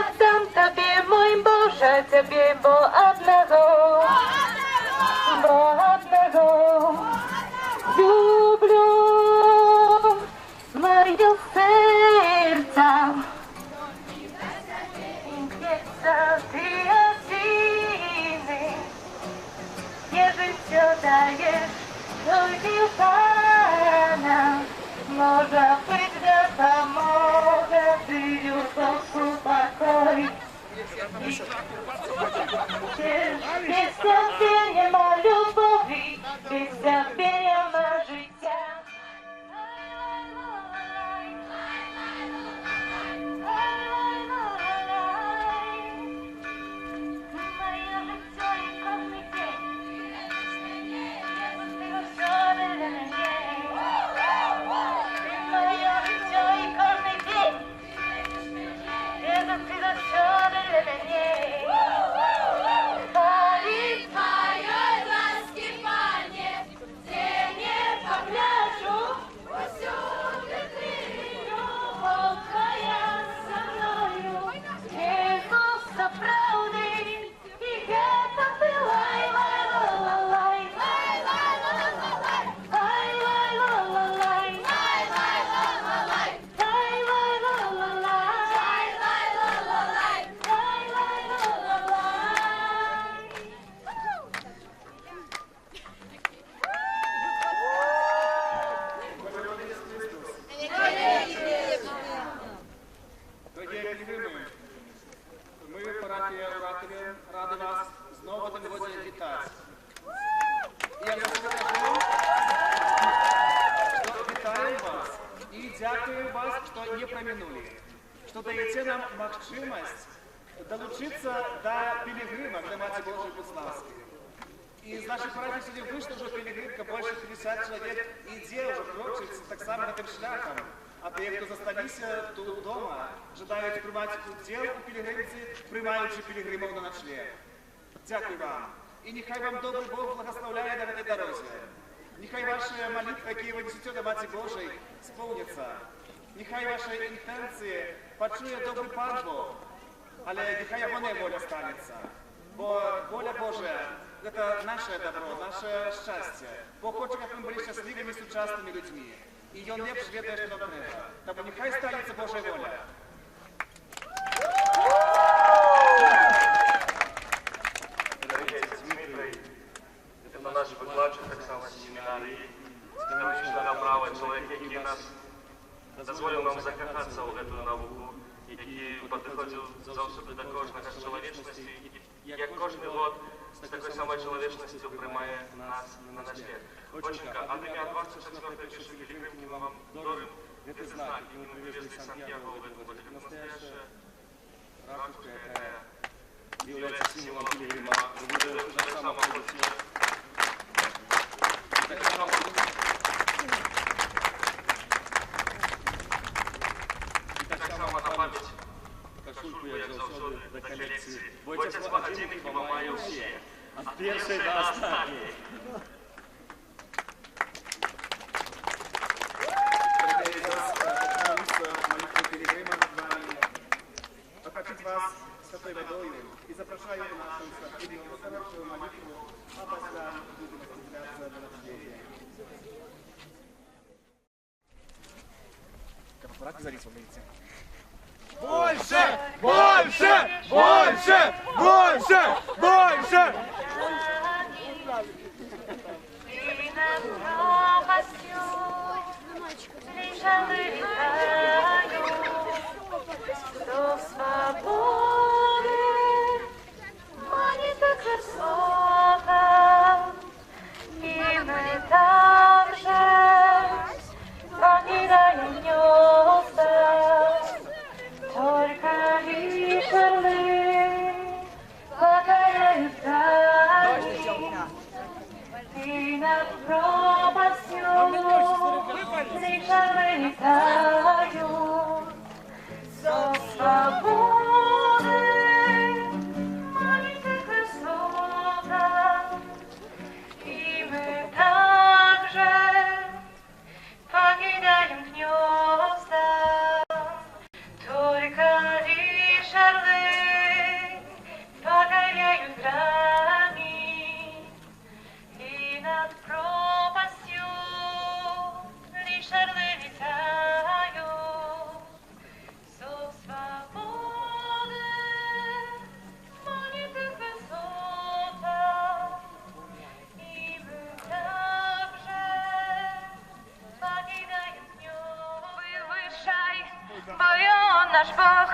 oddam Tobie, mój Boże, Ciebie, bo одного люблю моє серця. Б'ється ти осінний, є життя даєш, тільки Пана може бути допомога, ти любов покой. Без тебе нема любові, без тебе нема життя. Ради вас знову один сьогодні вітати. І я скажу, что вітаем вас и дякую вас, что не проминули, что даете нам махчимость долучиться до пилигрима, до Мати Божией Буславской. Из нашей парафии сегодня вышло уже пилигримка больше 50 человек, и де уже крочиться так само этим шляхом. А ті, хто зостанися тут вдома, жадають приймати уділ у пілігримці, приймаючи пілігримів на ночлег. Дякую вам. І нехай вам добрий Бог благословляє на этой дорозі. Нехай ваші молитви, які ви несете до Маті Божої, сповняться. Нехай ваші інтенції почує добрий Пан Бог, але нехай його не воля станеться. Бо воля Божия – це наше добро, наше щастя. Бог хоче, щоб ми були щасливими, сучасними людьми. І Він лепш ведає, що нам треба. Тому нехай станеться Божа воля. Дмитрий, це наш викладач так само семінарії, економічно направлений чоловік, який нас дозволив нам закохатися в цю науку, який підходив завжди до кожного з чоловічності, як кожен год з такою самою чоловічністю приймає нас на ночлег. Доченька, а меня 24-й пишет пилигримки, мы вам дарим этот знак, и мы привезли Сантьяго в этом году. Это настоящая ракушка, которая является символом пилигрима. Так само на память кашульку я взял сюда до коллекции. Отец Владимир мамаю все, от первой до остатней. Вас святой водою и запрошаю нашу святую хорошую молитву, а после будем распределяться на ночлеге. Как аккуратно за рисом видите. Больше! Больше! Больше! Больше! Больше! До свободы манит так высоко, и мы также покидаем гнезда, только лишь орлы покоряют дали, и над пропастью лишь орлы летают. До свободы маленьких высота, и мы также покидаем гнезда, только лишь орлы наш Бог,